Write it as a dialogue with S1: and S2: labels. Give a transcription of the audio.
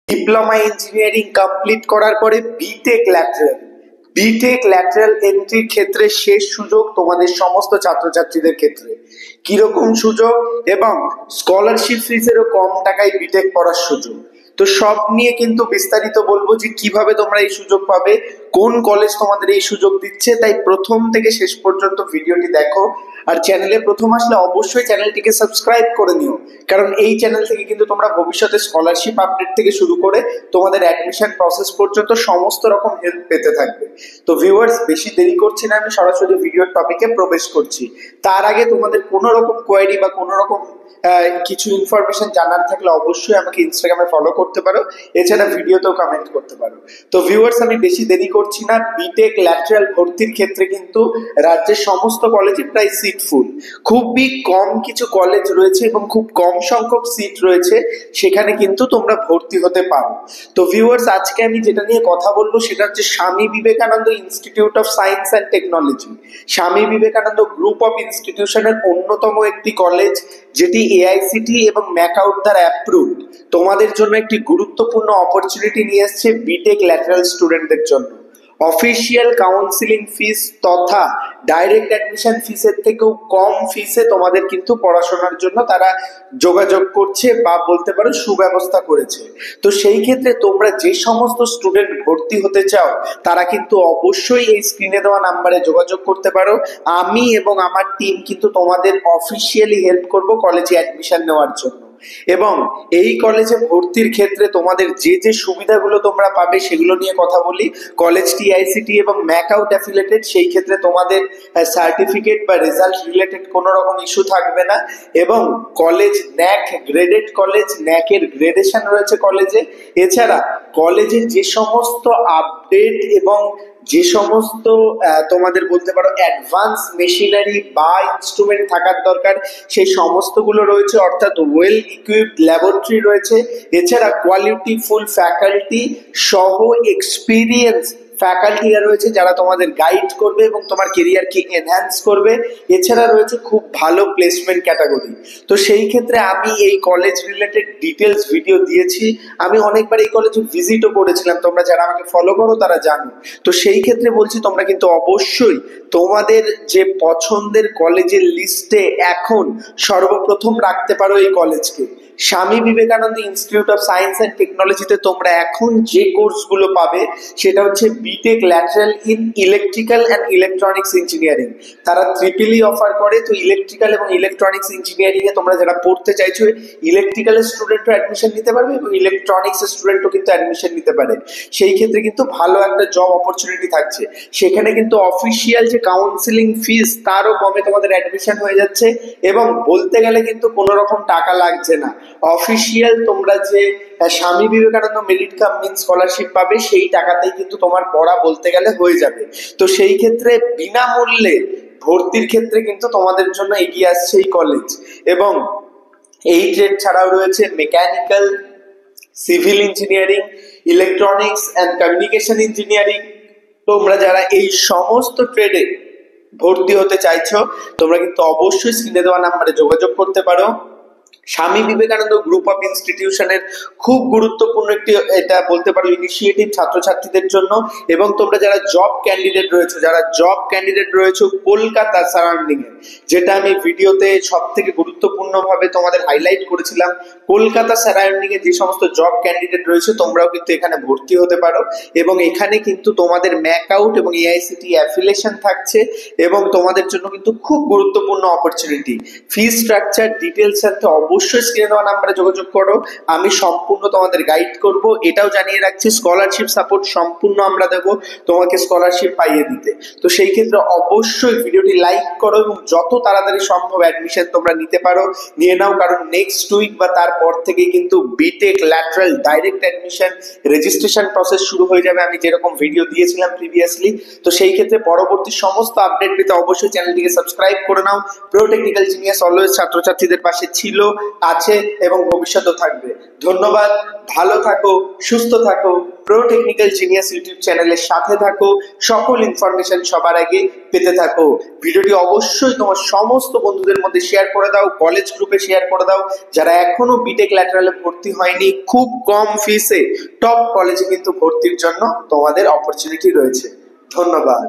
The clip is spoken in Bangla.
S1: ডিপ্লোমা ইঞ্জিনিয়ারিং কমপ্লিট করার পরে বিটেক ল্যাটারাল এন্ট্রির ক্ষেত্রে শেষ সুযোগ তোমাদের সমস্ত ছাত্রছাত্রীদের ক্ষেত্রে। কিরকম সুযোগ এবং স্কলারশিপ ফিসেরও কম টাকায় বিটেক পড়ার সুযোগ। তো সব নিয়ে কিন্তু বিস্তারিত বলবো যে কিভাবে তোমরা এই সুযোগ পাবে, কোন কলেজ তোমাদের এই সুযোগ দিচ্ছে। তাই প্রথম থেকে শেষ পর্যন্ত ভিডিওটি দেখো। আর চ্যানেলে প্রথম আসলে অবশ্যই চ্যানেলটিকে সাবস্ক্রাইব করে নিও, কারণ এই চ্যানেল থেকে কিন্তু তোমরা ভবিষ্যতে স্কলারশিপ আপডেট থেকে শুরু করে তোমাদের অ্যাডমিশন প্রসেস পর্যন্ত সমস্ত রকম হেল্প পেতে থাকবে। তো ভিউয়ার্স, বেশি দেরি করছি না, আমি সরাসরি ভিডিওর টপিকে প্রবেশ করছি। তার আগে তোমাদের কোনো রকম কোয়েরি বা কোনো রকম কিছু ইনফরমেশন জানার থাকলে অবশ্যই আমাকে ইনস্টাগ্রামে ফলো করতে পারো, এছাড়া ভিডিওতেও কমেন্ট করতে পারো। তো ভিউয়ার্স, আমি বেশি দেরি করছি না। বিটেক ল্যাটারাল ভর্তির ক্ষেত্রে কিন্তু রাজ্যের সমস্ত কলেজে প্রায় সিট ফুল। খুবই কম কিছু কলেজ রয়েছে এবং খুব কম সংখ্যক সিট রয়েছে, সেখানে কিন্তু তোমরা ভর্তি হতে পারো। তো ভিউয়ার্স, আজকে আমি যেটা নিয়ে কথা বলবো সেটা হচ্ছে স্বামী Vivekananda institute of science and technology. Swami Vivekananda group of ইনস্টিটিউশনের অন্যতম একটি কলেজ, যেটি এআইসিটি এবং ম্যাকআউট দ্বারা অ্যাপ্রুভড। তোমাদের জন্য একটি গুরুত্বপূর্ণ অপরচুনিটি নিয়ে এসেছে বিটেক ল্যাটারাল স্টুডেন্টদের জন্য। অফিসিয়াল কাউন্সিলিং ফিস তথা ডাইরেক্ট অ্যাডমিশন ফিসের থেকেও কম ফিসে তোমাদের কিন্তু পড়াশোনার জন্য তারা যোগাযোগ করছে বা বলতে পারো সুব্যবস্থা করেছে। তো সেই ক্ষেত্রে তোমরা যে সমস্ত স্টুডেন্ট ভর্তি হতে চাও তারা কিন্তু অবশ্যই এই স্ক্রিনে দেওয়া নাম্বারে যোগাযোগ করতে পারো। আমি এবং আমার টিম কিন্তু তোমাদের অফিসিয়ালি হেল্প করব কলেজে অ্যাডমিশন নেওয়ার জন্য। এবং এই কলেজে ভর্তির ক্ষেত্রে তোমাদের যে যে সুবিধাগুলো তোমরা পাবে সেগুলো নিয়ে কথা বলি। কলেজটি আইসিটি এবং ম্যাকআউট অ্যাফিলিয়েটেড, সেই ক্ষেত্রে তোমাদের সার্টিফিকেট বা রেজাল্ট রিলেটেড কোনো রকম ইস্যু থাকবে না। এবং কলেজ ন্যাক গ্রেডেড কলেজ, ন্যাকের গ্রেডেশন রয়েছে কলেজে। এছাড়া কলেজের যে সমস্ত আপডেট এবং যে সমস্ত তোমাদের বলতে পারো অ্যাডভান্স মেশিনারি বা ইনস্ট্রুমেন্ট থাকার দরকার সেই সমস্তগুলো রয়েছে, অর্থাৎ ওয়েল ইকুইপড ল্যাবরেটরি রয়েছে। এছাড়া কোয়ালিটিফুল ফ্যাকাল্টি সহ এক্সপিরিয়েন্স ফ্যাকাল্টিরা রয়েছে যারা তোমাদের গাইড করবে এবং তোমার কেরিয়ারকে এনহ্যান্স করবে। এছাড়া রয়েছে খুব ভালো প্লেসমেন্ট ক্যাটাগরি। তো সেই ক্ষেত্রে আমি এই কলেজ রিলেটেড ডিটেলস ভিডিও দিয়েছি। আমি অনেকবার এই কলেজে ভিজিটও করেছিলাম, তোমরা যারা আমাকে ফলো করো তারা জানো। তো সেই ক্ষেত্রে বলছি তোমরা কিন্তু অবশ্যই তোমাদের যে পছন্দের কলেজের লিস্টে এখন সর্বপ্রথম রাখতে পারো এই কলেজকে। Swami Vivekananda institute of science and টেকনোলজিতে তোমরা এখন যে কোর্সগুলো পাবে সেটা হচ্ছে BTech lateral in electrical and electronics engineering. তারা ট্রিপলই অফার করে। তো ইলেকট্রিক্যাল এবং ইলেকট্রনিক্স ইঞ্জিনিয়ারিং এ তোমরা যারা পড়তে চাইছো, ইলেকট্রিক্যালের স্টুডেন্টও অ্যাডমিশন নিতে পারবে এবং ইলেকট্রনিক্স স্টুডেন্টও কিন্তু অ্যাডমিশন নিতে পারে। সেই ক্ষেত্রে কিন্তু ভালো একটা জব অপরচুনিটি থাকছে। সেখানে কিন্তু অফিসিয়াল যে কাউন্সিলিং ফিস তারও কমে তোমাদের অ্যাডমিশন হয়ে যাচ্ছে এবং বলতে গেলে কিন্তু কোনো রকম টাকা লাগছে না। অফিসিয়াল তোমরা যে Swami Vivekananda merit cum means scholarship পাবে সেই টাকাতেই কিন্তু তোমার পড়া বলতে গেলে হয়ে যাবে। তো সেই ক্ষেত্রে বিনামূল্যে ভর্তির ক্ষেত্রে কিন্তু তোমাদের জন্য এগিয়ে আসছে এই কলেজ। এবং এই ট্রেড ছাড়াও রয়েছে mechanical, civil engineering, electronics and communication engineering. তোমরা যারা এই সমস্ত ট্রেডে ভর্তি হতে চাইছো তোমরা কিন্তু অবশ্যই স্ক্রিনে দেওয়া নাম্বারে যোগাযোগ করতে পারো। স্বামী বিবেকানন্দ গ্রুপ অফ ইনস্টিটিউশনের খুব গুরুত্বপূর্ণ একটি এটা বলতে পারো ইনিশিয়েটিভ ছাত্রছাত্রীদের জন্য। এবং তোমরা যারা জব ক্যান্ডিডেট রয়েছে কলকাতা সারাউন্ডিং এ, যেটা আমি ভিডিওতে সব থেকে গুরুত্বপূর্ণ ভাবে তোমাদের হাইলাইট করেছিলাম, কলকাতা সারাউন্ডিং এ যে সমস্ত জব ক্যান্ডিডেট রয়েছে তোমরাও কিন্তু এখানে ভর্তি হতে পারো। এবং এখানে কিন্তু তোমাদের ম্যাকআউট এবং এআইসিটি অ্যাফিলিয়েশন থাকছে এবং তোমাদের জন্য কিন্তু খুব গুরুত্বপূর্ণ অপরচুনিটি। ফি স্ট্রাকচার ডিটেলস জানতে অবশ্যই স্ক্রিনে দেওয়া নাম্বারে যোগাযোগ করো, আমি সম্পূর্ণ তোমাদের গাইড করব। এটাও জানিয়ে রাখছি স্কলারশিপ সাপোর্ট সম্পূর্ণ আমরা দেবো তোমাকে স্কলারশিপ পাইয়ে দিতে। তো সেই ক্ষেত্রে অবশ্যই ভিডিওটি লাইক করো এবং যত তাড়াতাড়ি সম্ভব অ্যাডমিশন তোমরা নিতে পারো নিয়ে নাও, কারণ নেক্সট উইক বা তারপর থেকে কিন্তু BTech lateral direct admission registration process শুরু হয়ে যাবে, আমি যেরকম ভিডিও দিয়েছিলাম প্রিভিয়াসলি। তো সেই ক্ষেত্রে পরবর্তী সমস্ত আপডেট পেতে অবশ্যই চ্যানেলটিকে সাবস্ক্রাইব করে নাও। প্রো টেকনিক্যাল জিনিয়াস অলওয়েজ ছাত্রছাত্রীদের পাশে ছিল আছে এবং ভবিষ্যতেও থাকবে। ধন্যবাদ, ভালো থাকো, সুস্থ থাকো, প্রো টেকনিক্যাল জিনিয়াস ইউটিউব চ্যানেলের সাথে থাকো, সকল ইনফরমেশন সবার আগে পেতে থাকো। ভিডিওটি অবশ্যই তোমার সমস্ত বন্ধুদের মধ্যে শেয়ার করে দাও, কলেজ গ্রুপে শেয়ার করে দাও। যারা এখনো বিটেক ল্যাটারালে ভর্তি হয়নি, খুব কম ফিসে টপ কলেজে কিন্তু ভর্তির জন্য তোমাদের অপরচুনিটি রয়েছে। ধন্যবাদ।